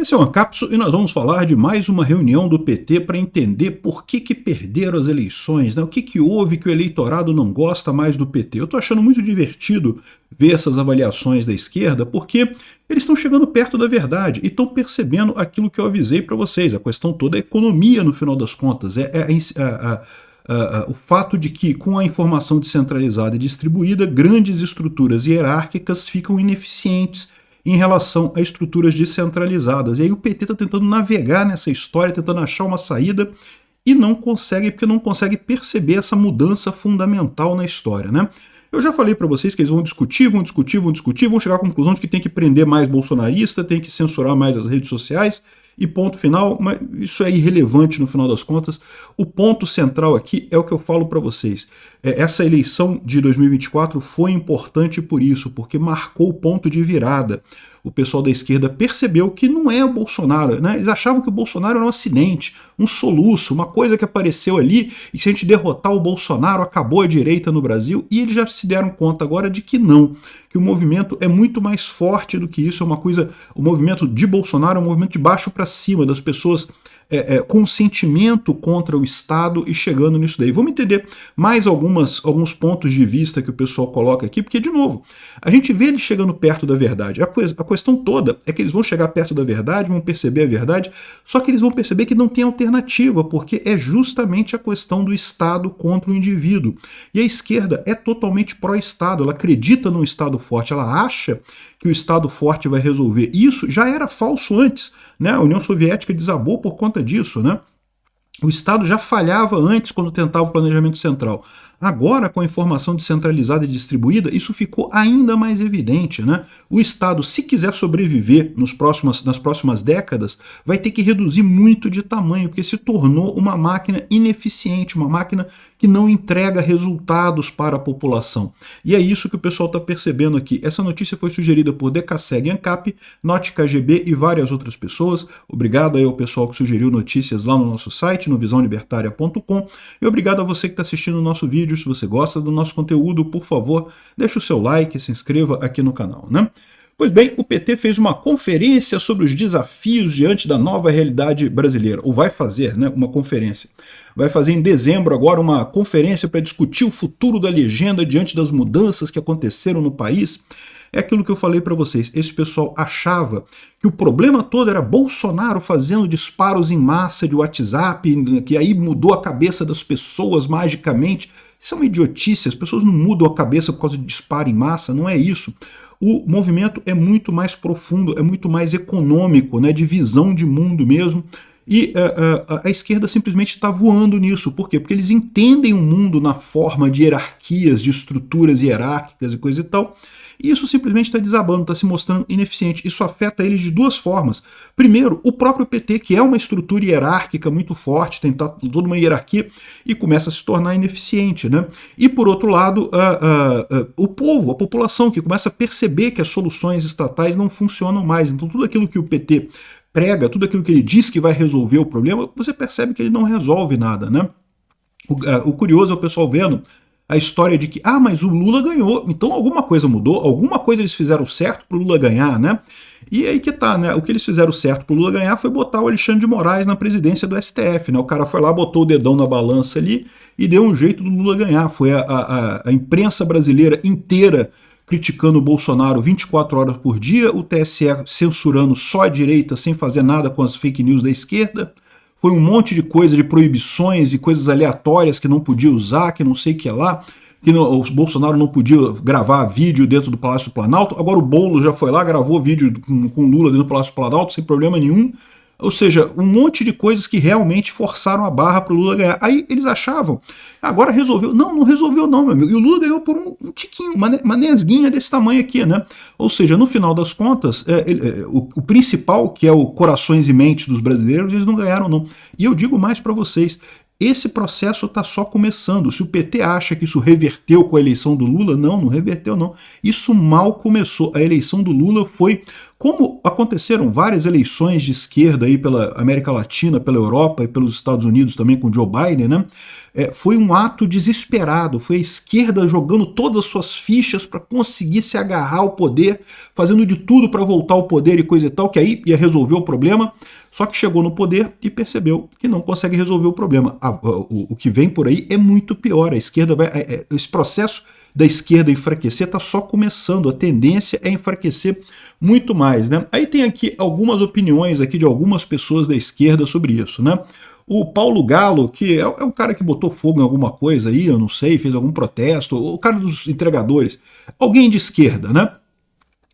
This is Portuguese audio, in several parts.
Esse é uma cápsula e nós vamos falar de mais uma reunião do PT para entender por que perderam as eleições, né? O que houve que o eleitorado não gosta mais do PT. Eu estou achando muito divertido ver essas avaliações da esquerda, porque eles estão chegando perto da verdade e estão percebendo aquilo que eu avisei para vocês. A questão toda é a economia, no final das contas. O fato de que, com a informação descentralizada e distribuída, grandes estruturas hierárquicas ficam ineficientes em relação a estruturas descentralizadas. E aí o PT está tentando navegar nessa história, tentando achar uma saída e não consegue, porque não consegue perceber essa mudança fundamental na história, né? Eu já falei para vocês que eles vão discutir, vão chegar à conclusão de que tem que prender mais bolsonarista, tem que censurar mais as redes sociais e ponto final, mas isso é irrelevante no final das contas. O ponto central aqui é o que eu falo para vocês. Essa eleição de 2024 foi importante por isso, porque marcou o ponto de virada. O pessoal da esquerda percebeu que não é o Bolsonaro, né? Eles achavam que o Bolsonaro era um acidente, um soluço, uma coisa que apareceu ali e que se a gente derrotar o Bolsonaro acabou a direita no Brasil, e eles já se deram conta agora de que não, que o movimento é muito mais forte do que isso, é uma coisa, o movimento de Bolsonaro é um movimento de baixo para cima, das pessoas com sentimento contra o Estado e chegando nisso daí. Vamos entender mais alguns pontos de vista que o pessoal coloca aqui, porque, de novo, a gente vê eles chegando perto da verdade. A questão toda é que eles vão chegar perto da verdade, vão perceber a verdade, só que eles vão perceber que não tem alternativa, porque é justamente a questão do Estado contra o indivíduo. E a esquerda é totalmente pró-Estado, ela acredita num Estado forte, ela acha que o Estado forte vai resolver. Isso já era falso antes, né? A União Soviética desabou por conta disso, né? O Estado já falhava antes quando tentava o planejamento central. Agora, com a informação descentralizada e distribuída, isso ficou ainda mais evidente, né? O Estado, se quiser sobreviver nas próximas décadas, vai ter que reduzir muito de tamanho, porque se tornou uma máquina ineficiente, uma máquina que não entrega resultados para a população. E é isso que o pessoal está percebendo aqui. Essa notícia foi sugerida por DKSeg ANCAP, Note KGB e várias outras pessoas. Obrigado aí ao pessoal que sugeriu notícias lá no nosso site, no visãolibertaria.com, e obrigado a você que está assistindo o nosso vídeo. Se você gosta do nosso conteúdo, por favor, deixe o seu like e se inscreva aqui no canal, né? Pois bem, o PT fez uma conferência sobre os desafios diante da nova realidade brasileira, ou vai fazer, né, uma conferência. Vai fazer em dezembro agora uma conferência para discutir o futuro da legenda diante das mudanças que aconteceram no país. É aquilo que eu falei para vocês, esse pessoal achava que o problema todo era Bolsonaro fazendo disparos em massa de WhatsApp, que aí mudou a cabeça das pessoas magicamente. Isso é uma idiotice, as pessoas não mudam a cabeça por causa de disparo em massa, não é isso. O movimento é muito mais profundo, é muito mais econômico, né, de visão de mundo mesmo. E a esquerda simplesmente está voando nisso. Por quê? Porque eles entendem o mundo na forma de hierarquias, de estruturas hierárquicas e coisa e tal. E isso simplesmente está desabando, está se mostrando ineficiente. Isso afeta eles de duas formas. Primeiro, o próprio PT, que é uma estrutura hierárquica muito forte, tem toda uma hierarquia, e começa a se tornar ineficiente, né? E por outro lado, o povo, a população, que começa a perceber que as soluções estatais não funcionam mais. Então tudo aquilo que o PT prega, tudo aquilo que ele diz que vai resolver o problema, você percebe que ele não resolve nada, né? O curioso é o pessoal vendo a história de que, mas o Lula ganhou, então alguma coisa mudou, alguma coisa eles fizeram certo para o Lula ganhar, né? E aí que tá, né? O que eles fizeram certo para o Lula ganhar foi botar o Alexandre de Moraes na presidência do STF, né? O cara foi lá, botou o dedão na balança ali e deu um jeito do Lula ganhar. Foi a imprensa brasileira inteira criticando o Bolsonaro 24 horas por dia, o TSE censurando só a direita sem fazer nada com as fake news da esquerda. Foi um monte de coisa, de proibições e coisas aleatórias que não podia usar, que não sei o que lá, que o Bolsonaro não podia gravar vídeo dentro do Palácio do Planalto. Agora o Boulos já foi lá, gravou vídeo com Lula dentro do Palácio do Planalto, sem problema nenhum. Ou seja, um monte de coisas que realmente forçaram a barra para o Lula ganhar. Aí eles achavam, agora resolveu. Não resolveu não, meu amigo. E o Lula ganhou por um tiquinho, uma nesguinha desse tamanho aqui, né? Ou seja, no final das contas, o principal, que é o corações e mentes dos brasileiros, eles não ganharam não. E eu digo mais para vocês, esse processo está só começando. Se o PT acha que isso reverteu com a eleição do Lula, não reverteu não. Isso mal começou. A eleição do Lula foi como aconteceram várias eleições de esquerda aí pela América Latina, pela Europa e pelos Estados Unidos também com Joe Biden, né? Foi um ato desesperado, foi a esquerda jogando todas as suas fichas para conseguir se agarrar ao poder, fazendo de tudo para voltar ao poder e coisa e tal, que aí ia resolver o problema, só que chegou no poder e percebeu que não consegue resolver o problema. O que vem por aí é muito pior, a esquerda vai... esse processo da esquerda enfraquecer está só começando, a tendência é enfraquecer muito mais, né? Aí tem aqui algumas opiniões aqui de algumas pessoas da esquerda sobre isso, né? O Paulo Galo, que é um cara que botou fogo em alguma coisa aí, eu não sei, fez algum protesto, o cara dos entregadores, alguém de esquerda, né?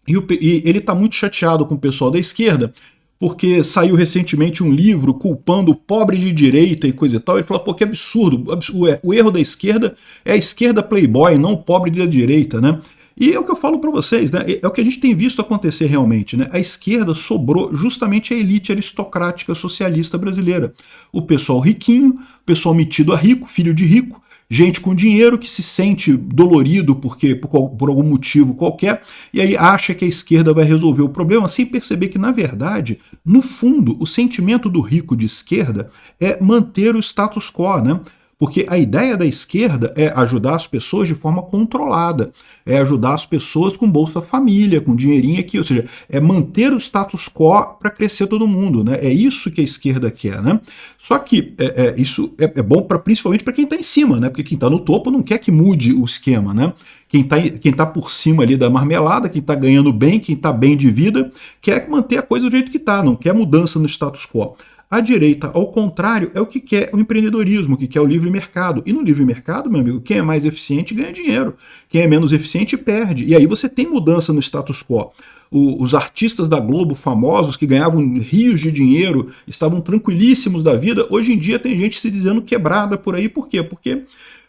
E ele está muito chateado com o pessoal da esquerda, porque saiu recentemente um livro culpando o pobre de direita e coisa e tal. Ele falou, pô, que absurdo, o erro da esquerda é a esquerda playboy, não o pobre da direita, né? E é o que eu falo para vocês, né? É o que a gente tem visto acontecer realmente, né? A esquerda sobrou justamente a elite aristocrática socialista brasileira. O pessoal riquinho, o pessoal metido a rico, filho de rico, gente com dinheiro que se sente dolorido por algum motivo qualquer, e aí acha que a esquerda vai resolver o problema sem perceber que, na verdade, no fundo, o sentimento do rico de esquerda é manter o status quo, né? Porque a ideia da esquerda é ajudar as pessoas de forma controlada, é ajudar as pessoas com Bolsa Família, com dinheirinho aqui, ou seja, é manter o status quo para crescer todo mundo, né? É isso que a esquerda quer, né? Só que isso é bom principalmente para quem está em cima, né? Porque quem está no topo não quer que mude o esquema, né? Quem tá por cima ali da marmelada, quem está ganhando bem, quem está bem de vida, quer manter a coisa do jeito que está, não quer mudança no status quo. A direita, ao contrário, é o que quer o empreendedorismo, o que quer o livre mercado. E no livre mercado, meu amigo, quem é mais eficiente ganha dinheiro. Quem é menos eficiente perde. E aí você tem mudança no status quo. Os artistas da Globo famosos que ganhavam rios de dinheiro, estavam tranquilíssimos da vida, hoje em dia tem gente se dizendo quebrada por aí. Por quê? Porque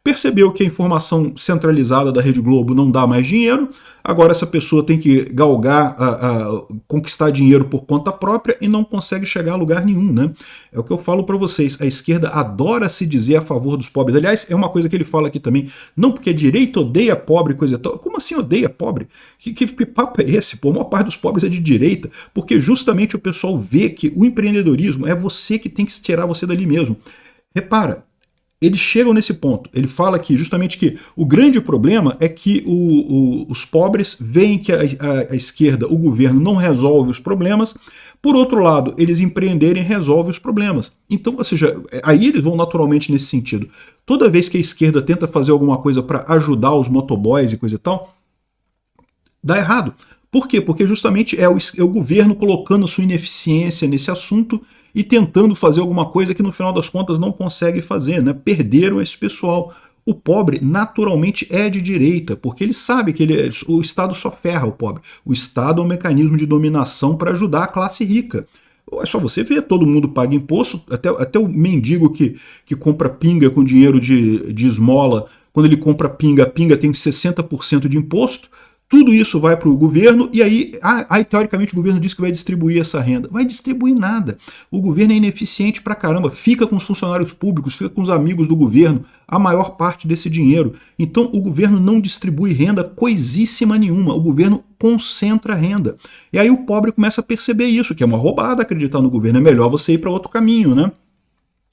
percebeu que a informação centralizada da Rede Globo não dá mais dinheiro, agora essa pessoa tem que galgar, conquistar dinheiro por conta própria e não consegue chegar a lugar nenhum, né? É o que eu falo para vocês, a esquerda adora se dizer a favor dos pobres. Aliás, é uma coisa que ele fala aqui também, não porque a direita odeia pobre, coisa e tal. Como assim odeia pobre? Que papo é esse? Pô, a maior parte dos pobres é de direita, porque justamente o pessoal vê que o empreendedorismo é você que tem que tirar você dali mesmo. Repara, eles chegam nesse ponto. Ele fala aqui justamente que o grande problema é que os pobres veem que a esquerda, o governo, não resolve os problemas. Por outro lado, eles empreenderem resolve os problemas. Então, ou seja, aí eles vão naturalmente nesse sentido. Toda vez que a esquerda tenta fazer alguma coisa para ajudar os motoboys e coisa e tal, dá errado. Por quê? Porque justamente é o governo colocando sua ineficiência nesse assunto e tentando fazer alguma coisa que no final das contas não consegue fazer, né? Perderam esse pessoal. O pobre naturalmente é de direita, porque ele sabe que o Estado só ferra o pobre. O Estado é um mecanismo de dominação para ajudar a classe rica. É só você ver, todo mundo paga imposto, até o mendigo que compra pinga com dinheiro de esmola, quando ele compra pinga, a pinga tem 60% de imposto. Tudo isso vai para o governo e aí, teoricamente, o governo diz que vai distribuir essa renda. Vai distribuir nada. O governo é ineficiente pra caramba. Fica com os funcionários públicos, fica com os amigos do governo, a maior parte desse dinheiro. Então, o governo não distribui renda coisíssima nenhuma. O governo concentra a renda. E aí o pobre começa a perceber isso, que é uma roubada acreditar no governo. É melhor você ir para outro caminho, né?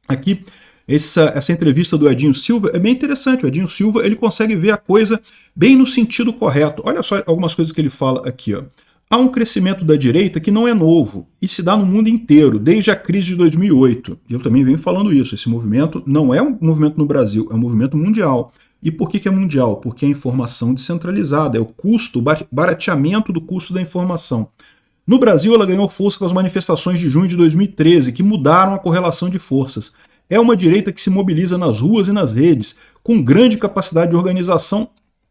Aqui, essa entrevista do Edinho Silva é bem interessante. O Edinho Silva ele consegue ver a coisa bem no sentido correto. Olha só algumas coisas que ele fala aqui. Ó. Há um crescimento da direita que não é novo e se dá no mundo inteiro, desde a crise de 2008. E eu também venho falando isso. Esse movimento não é um movimento no Brasil, é um movimento mundial. E por que é mundial? Porque é informação descentralizada, é o custo, o barateamento do custo da informação. No Brasil, ela ganhou força com as manifestações de junho de 2013, que mudaram a correlação de forças. É uma direita que se mobiliza nas ruas e nas redes, com grande capacidade de organização.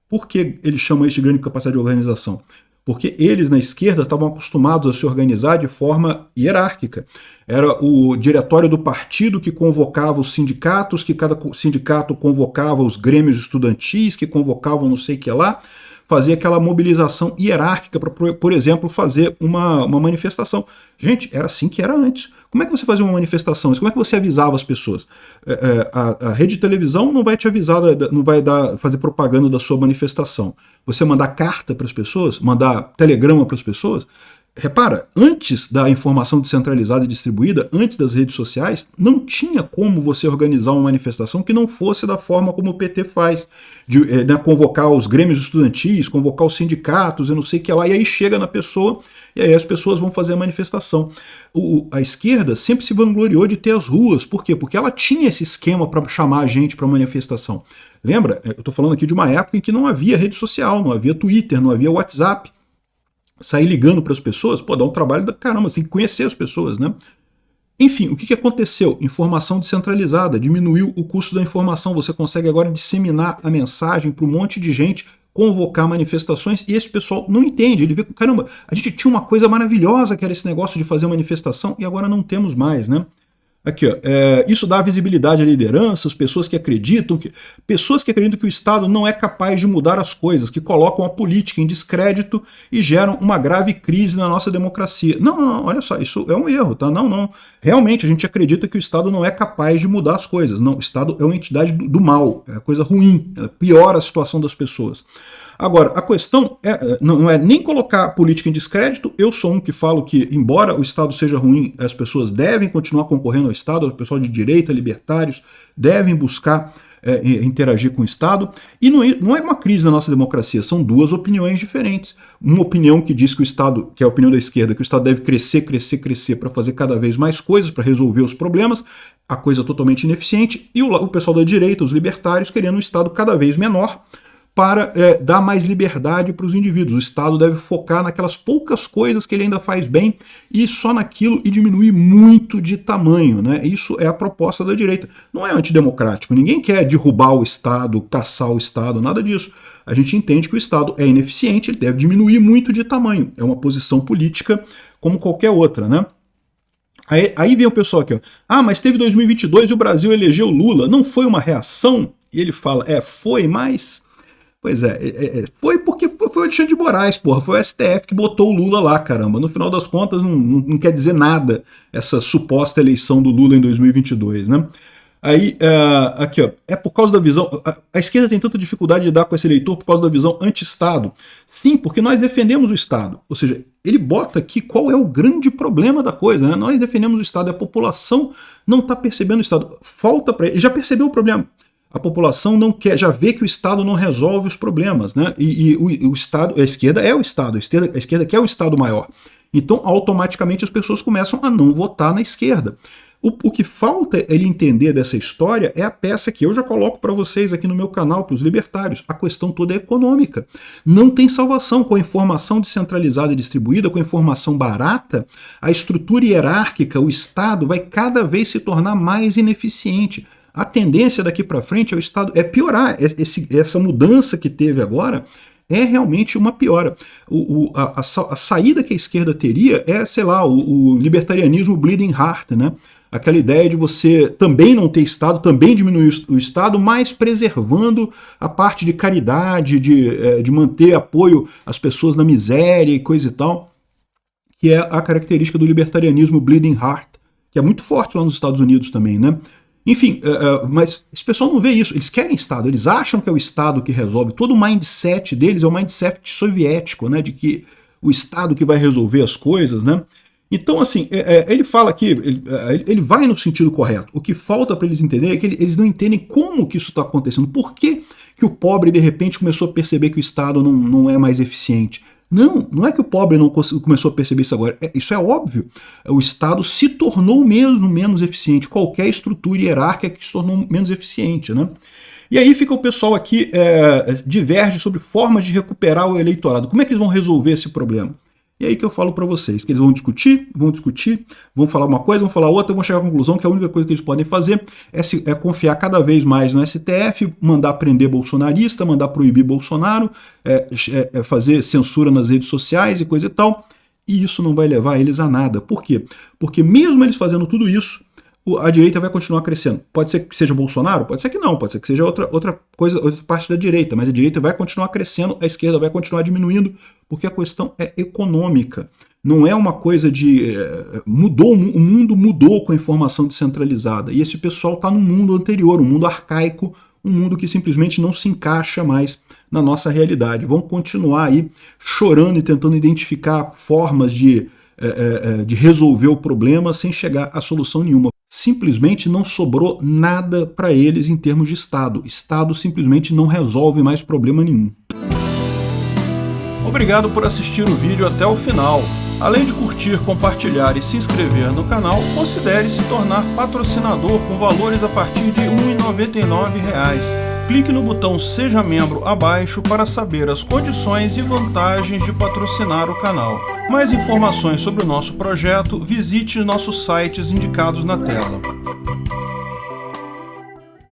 Por que eles chamam isso de grande capacidade de organização? Porque eles, na esquerda, estavam acostumados a se organizar de forma hierárquica. Era o diretório do partido que convocava os sindicatos, que cada sindicato convocava os grêmios estudantis, que convocavam não sei o que lá, fazer aquela mobilização hierárquica para, por exemplo, fazer uma manifestação. Gente, era assim que era antes. Como é que você fazia uma manifestação? Como é que você avisava as pessoas? A rede de televisão não vai te avisar, não vai fazer propaganda da sua manifestação. Você mandar carta para as pessoas, mandar telegrama para as pessoas, repara, antes da informação descentralizada e distribuída, antes das redes sociais, não tinha como você organizar uma manifestação que não fosse da forma como o PT faz, de convocar os grêmios estudantis, convocar os sindicatos, eu não sei o que lá, e aí chega na pessoa, e aí as pessoas vão fazer a manifestação. A esquerda sempre se vangloriou de ter as ruas, por quê? Porque ela tinha esse esquema para chamar a gente para manifestação. Lembra? Eu estou falando aqui de uma época em que não havia rede social, não havia Twitter, não havia WhatsApp. Sair ligando para as pessoas, pô, dá um trabalho da caramba, você tem que conhecer as pessoas, né? Enfim, o que aconteceu? Informação descentralizada, diminuiu o custo da informação, você consegue agora disseminar a mensagem para um monte de gente, convocar manifestações, e esse pessoal não entende, ele vê, caramba, a gente tinha uma coisa maravilhosa que era esse negócio de fazer manifestação, e agora não temos mais, né? Aqui, ó, isso dá visibilidade à liderança, as pessoas que acreditam que o Estado não é capaz de mudar as coisas, que colocam a política em descrédito e geram uma grave crise na nossa democracia. Não, olha só, isso é um erro, tá? Não. Realmente a gente acredita que o Estado não é capaz de mudar as coisas. Não, o Estado é uma entidade do mal, é coisa ruim, piora a situação das pessoas. Agora, a questão não é nem colocar a política em descrédito. Eu sou um que falo que, embora o Estado seja ruim, as pessoas devem continuar concorrendo ao Estado, o pessoal de direita, libertários, devem buscar interagir com o Estado. E não é uma crise na nossa democracia, são duas opiniões diferentes. Uma opinião que diz que o Estado, que é a opinião da esquerda, que o Estado deve crescer para fazer cada vez mais coisas, para resolver os problemas, a coisa totalmente ineficiente, e o pessoal da direita, os libertários, querendo um Estado cada vez menor, para dar mais liberdade para os indivíduos. O Estado deve focar naquelas poucas coisas que ele ainda faz bem e só naquilo, e diminuir muito de tamanho, né? Isso é a proposta da direita. Não é antidemocrático, ninguém quer derrubar o Estado, caçar o Estado, nada disso. A gente entende que o Estado é ineficiente, ele deve diminuir muito de tamanho. É uma posição política como qualquer outra, né? Aí vem o pessoal aqui, ó. Ah, mas teve 2022 e o Brasil elegeu Lula. Não foi uma reação? E ele fala, foi, mas... Pois foi porque foi o Alexandre de Moraes, porra, foi o STF que botou o Lula lá, caramba. No final das contas, não quer dizer nada essa suposta eleição do Lula em 2022, né? Aí, aqui, ó, é por causa da visão... A esquerda tem tanta dificuldade de lidar com esse eleitor por causa da visão anti-Estado. Sim, porque nós defendemos o Estado. Ou seja, ele bota aqui qual é o grande problema da coisa, né? Nós defendemos o Estado, a população não está percebendo o Estado. Falta para ele, já percebeu o problema. A população não quer, já vê que o Estado não resolve os problemas, né? E o Estado, a esquerda é o Estado, a esquerda quer o Estado maior. Então, automaticamente, as pessoas começam a não votar na esquerda. O que falta ele entender dessa história é a peça que eu já coloco para vocês aqui no meu canal, para os libertários. A questão toda é econômica. Não tem salvação. Com a informação descentralizada e distribuída, com a informação barata, a estrutura hierárquica, o Estado, vai cada vez se tornar mais ineficiente. A tendência daqui para frente é o Estado piorar. Essa mudança que teve agora é realmente uma piora. A saída que a esquerda teria é, sei lá, o libertarianismo bleeding heart, né? Aquela ideia de você também não ter Estado, também diminuir o Estado, mas preservando a parte de caridade, de manter apoio às pessoas na miséria e coisa e tal, que é a característica do libertarianismo bleeding heart, que é muito forte lá nos Estados Unidos também, né? Enfim, mas esse pessoal não vê isso, eles querem Estado, eles acham que é o Estado que resolve, todo o mindset deles é o mindset soviético, né, de que o Estado que vai resolver as coisas, né? Então, assim, ele fala aqui, ele vai no sentido correto, o que falta para eles entenderem é que eles não entendem como que isso está acontecendo, por que o pobre de repente começou a perceber que o Estado não é mais eficiente. Não é que o pobre não começou a perceber isso agora, isso é óbvio. O Estado se tornou mesmo menos eficiente, qualquer estrutura hierárquica que se tornou menos eficiente, né? E aí fica o pessoal aqui, diverge sobre formas de recuperar o eleitorado. Como é que eles vão resolver esse problema? E aí que eu falo para vocês, que eles vão discutir, vão falar uma coisa, vão falar outra, vão chegar à conclusão que a única coisa que eles podem fazer é confiar cada vez mais no STF, mandar prender bolsonarista, mandar proibir Bolsonaro, fazer censura nas redes sociais e coisa e tal, e isso não vai levar eles a nada. Por quê? Porque mesmo eles fazendo tudo isso, a direita vai continuar crescendo. Pode ser que seja Bolsonaro, pode ser que não, pode ser que seja outra coisa, outra parte da direita, mas a direita vai continuar crescendo, a esquerda vai continuar diminuindo, porque a questão é econômica. Não é uma coisa de... o mundo mudou com a informação descentralizada, e esse pessoal está num mundo anterior, um mundo arcaico, um mundo que simplesmente não se encaixa mais na nossa realidade. Vão continuar aí chorando e tentando identificar formas de resolver o problema sem chegar a solução nenhuma. Simplesmente não sobrou nada para eles em termos de Estado. Estado simplesmente não resolve mais problema nenhum. Obrigado por assistir o vídeo até o final. Além de curtir, compartilhar e se inscrever no canal, considere se tornar patrocinador com valores a partir de R$ 1,99. Clique no botão Seja Membro abaixo para saber as condições e vantagens de patrocinar o canal. Mais informações sobre o nosso projeto, visite nossos sites indicados na tela.